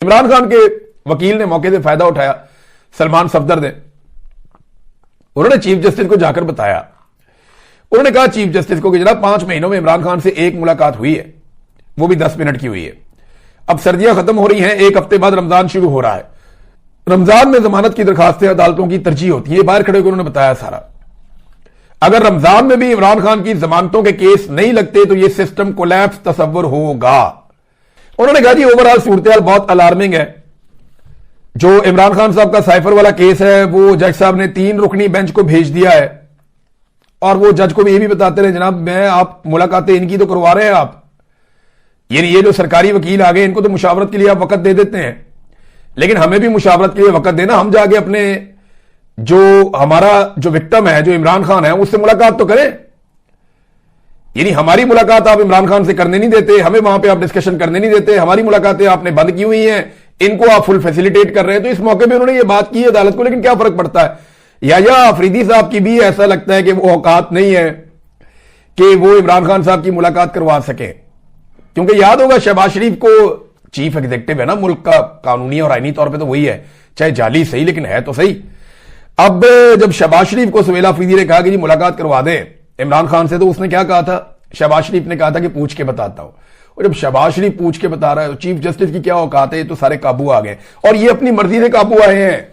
इमरान खान के वकील ने मौके से फायदा उठाया, सलमान सफदर ने। उन्होंने चीफ जस्टिस को जाकर बताया, उन्होंने कहा चीफ जस्टिस को कि जनाब 5 महीनों में इमरान खान से एक मुलाकात हुई है, वो भी 10 मिनट की हुई है। अब सर्दियां खत्म हो रही हैं, एक हफ्ते बाद रमजान शुरू हो रहा है। रमजान में जमानत की दरखास्तें अदालतों की तरजीह होती है, बाहर खड़े होकर उन्होंने बताया सारा। अगर रमजान में भी इमरान खान की जमानतों के केस नहीं लगते तो यह सिस्टम कोलैप्स तस्वर होगा। उन्होंने कहा जी ओवरऑल सूरत बहुत अलार्मिंग है। जो इमरान खान साहब का साइफर वाला केस है वो जज साहब ने 3 रुकनी बेंच को भेज दिया है और वो जज को भी ये भी बताते रहे जनाब मैं आप मुलाकातें इनकी तो करवा रहे हैं आप, यानी ये जो सरकारी वकील आ गए इनको तो मुशावरत के लिए आप वक्त दे देते हैं, लेकिन हमें भी मुशावरत के लिए वक्त देना, हम जाके अपने जो हमारा जो विक्टिम है जो इमरान खान है उससे मुलाकात तो करें। यानी हमारी मुलाकात आप इमरान खान से करने नहीं देते, हमें वहां पे आप डिस्कशन करने नहीं देते, हमारी मुलाकातें आपने बंद की हुई हैं, इनको आप फुल फैसिलिटेट कर रहे हैं। तो इस मौके पे उन्होंने ये बात की अदालत को, लेकिन क्या फर्क पड़ता है। या अफरीदी साहब की भी ऐसा लगता है कि वो औकात नहीं है कि वो इमरान खान साहब की मुलाकात करवा सके, क्योंकि याद होगा शहबाज शरीफ को चीफ एग्जीक्यूटिव है ना मुल्क का, कानूनी और आईनी तौर पर तो वही है, चाहे जाली सही लेकिन है तो सही। अब जब शहबाज शरीफ को सुहेल अफरीदी ने कहा कि जी मुलाकात करवा दें इमरान खान से, तो उसने क्या कहा था, शहबाज शरीफ ने कहा था कि पूछ के बताता हूं। और जब शहबाज शरीफ पूछ के बता रहा है, चीफ जस्टिस की क्या औकात है, तो सारे काबू आ गए और ये अपनी मर्जी से काबू आए हैं।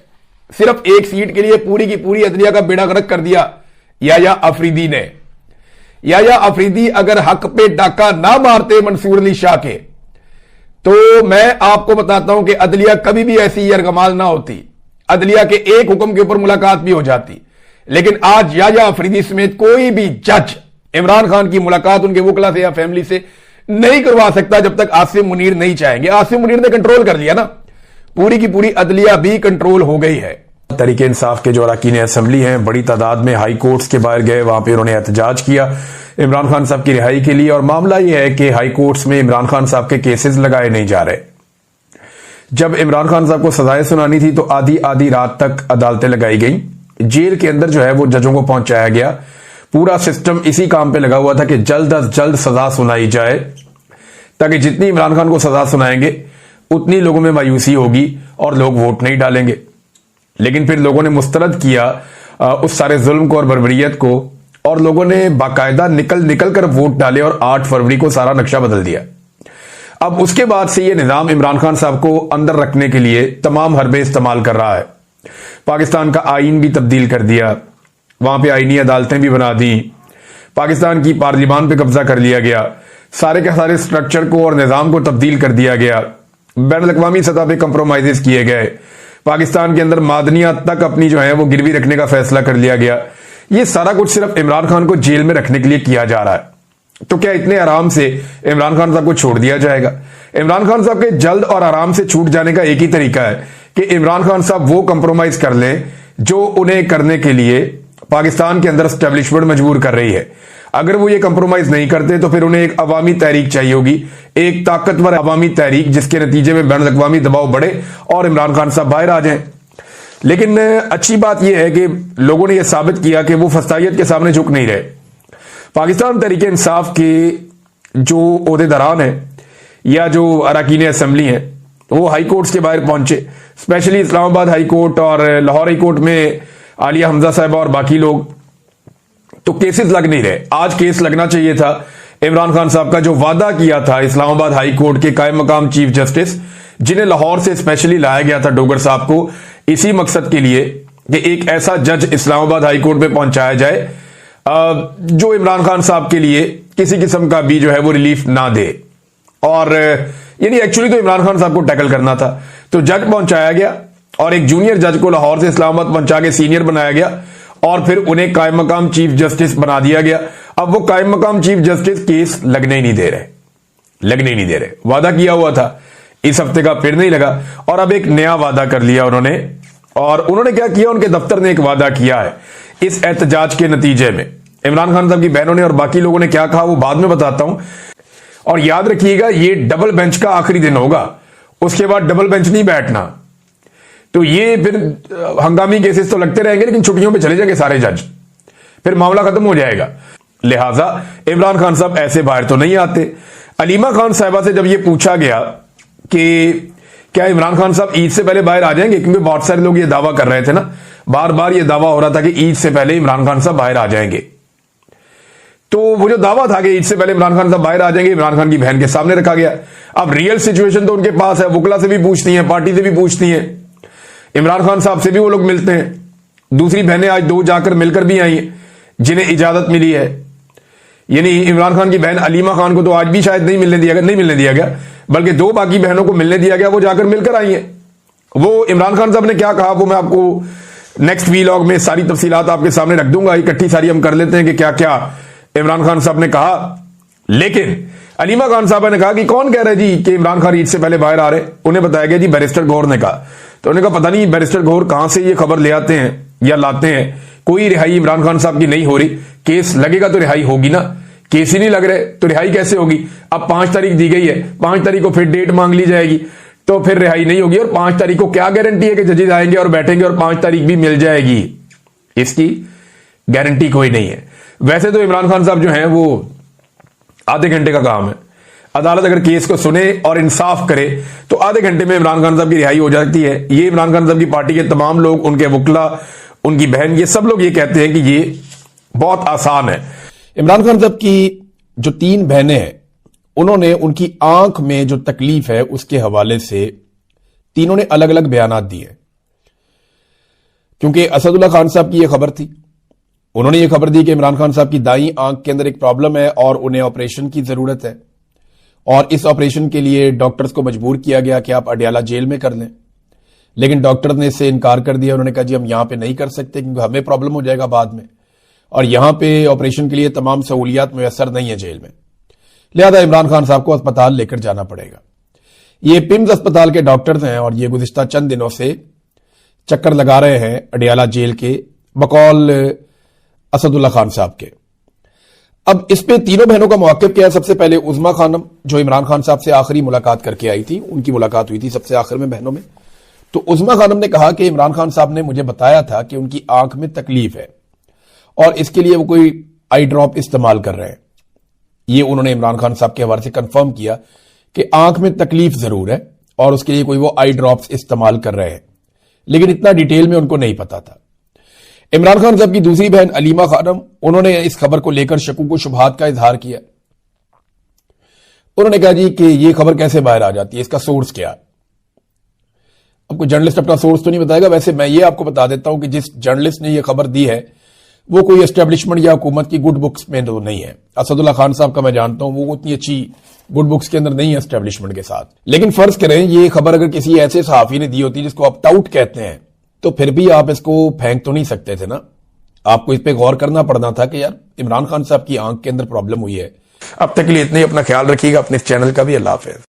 सिर्फ एक सीट के लिए पूरी की पूरी अदलिया का बेड़ा गर्क कर दिया या अफरीदी ने। या अफरीदी अगर हक पे डाका ना मारते मंसूर अली शाह के, तो मैं आपको बताता हूं कि अदलिया कभी भी ऐसी यरगमाल ना होती, अदलिया के एक हुक्म के ऊपर मुलाकात भी हो जाती। लेकिन आज या अफरीदी समेत कोई भी जज इमरान खान की मुलाकात उनके वकला से या फैमिली से नहीं करवा सकता जब तक आसिम मुनीर नहीं चाहेंगे। आसिम मुनीर ने कंट्रोल कर लिया ना, पूरी की पूरी अदलिया भी कंट्रोल हो गई है। तरीके इंसाफ के जो अरकान असेंबली हैं बड़ी तादाद में हाई कोर्ट्स के बाहर गए, वहां पे उन्होंने एहतजाज किया इमरान खान साहब की रिहाई के लिए। और मामला यह है कि हाई कोर्ट्स में इमरान खान साहब के केसेस लगाए नहीं जा रहे। जब इमरान खान साहब को सजाएं सुनानी थी तो आधी आधी रात तक अदालतें लगाई गई, जेल के अंदर जो है वो जजों को पहुंचाया गया। पूरा सिस्टम इसी काम पे लगा हुआ था कि जल्द अज जल्द सजा सुनाई जाए, ताकि जितनी इमरान खान को सजा सुनाएंगे उतनी लोगों में मायूसी होगी और लोग वोट नहीं डालेंगे। लेकिन फिर लोगों ने मुस्तरद किया उस सारे जुल्म को और बर्बरियत को, और लोगों ने बाकायदा निकल कर वोट डाले और 8 फरवरी को सारा नक्शा बदल दिया। अब उसके बाद से यह निजाम इमरान खान साहब को अंदर रखने के लिए तमाम हरबे इस्तेमाल कर रहा है। पाकिस्तान का आईन भी तब्दील कर दिया, वहां पे आईनी अदालतें भी बना दी, पाकिस्तान की पार्लियामान पे कब्जा कर लिया गया, सारे के सारे स्ट्रक्चर को और निजाम को तब्दील कर दिया गया, बैन अल-अक़वामी सतह पे कंप्रोमाइजेस किए गए, पाकिस्तान के अंदर मादनियात तक अपनी जो है वो गिरवी रखने का फैसला कर लिया गया। ये सारा कुछ सिर्फ इमरान खान को जेल में रखने के लिए किया जा रहा है। तो क्या इतने आराम से इमरान खान साहब को छोड़ दिया जाएगा? इमरान खान साहब के जल्द और आराम से छूट जाने का एक ही तरीका है कि इमरान खान साहब वो कंप्रोमाइज कर लें जो उन्हें करने के लिए पाकिस्तान के अंदर एस्टेब्लिशमेंट मजबूर कर रही है। अगर वो ये कंप्रोमाइज नहीं करते तो फिर उन्हें एक अवामी तहरीक चाहिए होगी, एक ताकतवर अवामी तहरीक, जिसके नतीजे में बैन अल-अक़वामी दबाव बढ़े और इमरान खान साहब बाहर आ जाएं। लेकिन अच्छी बात यह है कि लोगों ने यह साबित किया कि वो फस्तायत के सामने झुक नहीं रहे। पाकिस्तान तहरीक इंसाफ के जो ओहदेदारान हैं या जो अरकान असेंबली हैं वो हाई कोर्ट्स के बाहर पहुंचे, स्पेशली इस्लामाबाद हाई कोर्ट और लाहौर हाई कोर्ट में आलिया हमजा साहिबा और बाकी लोग। तो केसेस लग नहीं रहे। आज केस लगना चाहिए था। इमरान खान साहब का जो वादा किया था इस्लामाबाद हाई कोर्ट के कायम मकाम चीफ जस्टिस, जिन्हें लाहौर से स्पेशली लाया गया था डोगर साहब को इसी मकसद के लिए कि एक ऐसा जज इस्लामाबाद हाई कोर्ट में पहुंचाया जाए जो इमरान खान साहब के लिए किसी किस्म का भी जो है वो रिलीफ ना दे। और यानी एक्चुअली तो इमरान खान साहब को टैकल करना था, तो जज पहुंचाया गया और एक जूनियर जज को लाहौर से इस्लामाबाद पहुंचा के सीनियर बनाया गया और फिर उन्हें कायम मकाम चीफ जस्टिस बना दिया गया। अब वो कायम मकाम चीफ जस्टिस केस लगने ही नहीं दे रहे। वादा किया हुआ था, इस हफ्ते का फिर नहीं लगा और अब एक नया वादा कर लिया उन्होंने। और उन्होंने क्या किया, उनके दफ्तर ने एक वादा किया है इस एहतजाज के नतीजे में। इमरान खान साहब की बहनों ने और बाकी लोगों ने क्या कहा वो बाद में बताता हूं। और याद रखिएगा ये डबल बेंच का आखिरी दिन होगा, उसके बाद डबल बेंच नहीं बैठना। तो ये फिर हंगामी केसेस तो लगते रहेंगे, लेकिन छुट्टियों पे चले जाएंगे सारे जज, फिर मामला खत्म हो जाएगा। लिहाजा इमरान खान साहब ऐसे बाहर तो नहीं आते। अलीमा खान साहिबा से जब ये पूछा गया कि क्या इमरान खान साहब ईद से पहले बाहर आ जाएंगे? क्योंकि बहुत सारे लोग ये दावा कर रहे थे ना, बार बार ये दावा हो रहा था कि ईद से पहले इमरान खान साहब बाहर आ जाएंगे। तो वो जो दावा था कि ईद से पहले इमरान खान साहब बाहर आ जाएंगे, इमरान खान की बहन के सामने रखा गया। अब रियल सिचुएशन तो उनके पास है, वुकला से भी पूछती हैं, पार्टी से भी पूछती हैं, इमरान खान साहब से भी वो लोग मिलते हैं। दूसरी बहनें आज 2 जाकर मिलकर भी आई हैं जिन्हें इजाजत मिली है। यानी इमरान खान की बहन अलीमा खान को तो आज भी शायद नहीं मिलने दिया गया, बल्कि 2 बाकी बहनों को मिलने दिया गया, वो जाकर मिलकर आई हैं। वो इमरान खान साहब ने क्या कहा वो मैं आपको नेक्स्ट वीलॉग में सारी तफसीलात आपके सामने रख दूंगा। इकट्ठी सारी हम कर लेते हैं कि क्या क्या इमरान खान साहब ने कहा। लेकिन अलीमा खान साहब ने कहा कि कौन कह रहा है जी कि इमरान खान ईद से पहले बाहर आ रहे? उन्हें बताया गया जी बैरिस्टर गौहर ने कहा। तो उन्होंने कहा पता नहीं बैरिस्टर गौहर कहां से ये खबर ले आते हैं या लाते हैं, कोई रिहाई इमरान खान साहब की नहीं हो रही। केस लगेगा तो रिहाई होगी ना, केस ही नहीं लग रहे तो रिहाई कैसे होगी? अब 5 तारीख दी गई है, 5 तारीख को फिर डेट मांग ली जाएगी तो फिर रिहाई नहीं होगी। और 5 तारीख को क्या गारंटी है कि जजेस आएंगे और बैठेंगे और 5 तारीख भी मिल जाएगी? इसकी गारंटी कोई नहीं है। वैसे तो इमरान खान साहब जो हैं वो आधे घंटे का काम है, अदालत अगर केस को सुने और इंसाफ करे तो आधे घंटे में इमरान खान साहब की रिहाई हो जाती है। ये इमरान खान साहब की पार्टी के तमाम लोग, उनके वुकला, उनकी बहन, ये सब लोग ये कहते हैं कि ये बहुत आसान है। इमरान खान साहब की जो 3 बहनें हैं, उन्होंने उनकी आंख में जो तकलीफ है उसके हवाले से तीनों ने अलग अलग बयानात दिए। क्योंकि असदुल्ला खान साहब की यह खबर थी, उन्होंने ये खबर दी कि इमरान खान साहब की दाईं आंख के अंदर एक प्रॉब्लम है और उन्हें ऑपरेशन की जरूरत है, और इस ऑपरेशन के लिए डॉक्टर्स को मजबूर किया गया कि आप अडयाला जेल में कर लें। लेकिन डॉक्टर ने इससे इनकार कर दिया। उन्होंने कहा जी हम यहां पे नहीं कर सकते क्योंकि हमें प्रॉब्लम हो जाएगा बाद में, और यहां पे ऑपरेशन के लिए तमाम सहूलियात मुयसर नहीं है जेल में, लिहाजा इमरान खान साहब को अस्पताल लेकर जाना पड़ेगा। ये पिम्स अस्पताल के डॉक्टर्स हैं और ये गुज़िश्ता चंद दिनों से चक्कर लगा रहे हैं अडयाला जेल के, बकौल असदुल्ला खान साहब के। अब इस पे तीनों बहनों का मौक़िफ़ क्या है? सबसे पहले उज़मा खानम जो इमरान खान साहब से आखिरी मुलाकात करके आई थी, उनकी मुलाकात हुई थी सबसे आखिर में बहनों में। तो उज़मा खानम ने कहा कि इमरान खान साहब ने मुझे बताया था कि उनकी आंख में तकलीफ है और इसके लिए वो कोई आई ड्रॉप इस्तेमाल कर रहे हैं। ये उन्होंने इमरान खान साहब के हवाले से कंफर्म किया कि आंख में तकलीफ जरूर है और उसके लिए कोई वो आई ड्रॉप्स इस्तेमाल कर रहे हैं, लेकिन इतना डिटेल में उनको नहीं पता था। इमरान खान साहब की दूसरी बहन अलीमा खानम, उन्होंने इस खबर को लेकर शकूक व शुबहात का इजहार किया। उन्होंने कहा जी कि ये खबर कैसे बाहर आ जाती है, इसका सोर्स क्या है? आपको जर्नलिस्ट अपना सोर्स तो नहीं बताएगा। वैसे मैं ये आपको बता देता हूं कि जिस जर्नलिस्ट ने यह खबर दी है वो कोई एस्टेब्लिशमेंट या हुकूमत की गुड बुक्स में तो नहीं है। असदुल्ला खान साहब का मैं जानता हूं, वो उतनी अच्छी गुड बुक्स के अंदर नहीं है एस्टेब्लिशमेंट के साथ। लेकिन फर्ज करें ये खबर अगर किसी ऐसे सहाफी ने दी होती जिसको आप टाउट कहते हैं, तो फिर भी आप इसको फेंक तो नहीं सकते थे ना। आपको इस पे गौर करना पड़ना था कि यार इमरान खान साहब की आंख के अंदर प्रॉब्लम हुई है। अब तक के लिए इतने ही, अपना ख्याल रखिएगा, अपने चैनल का भी। अल्लाह हाफिज़।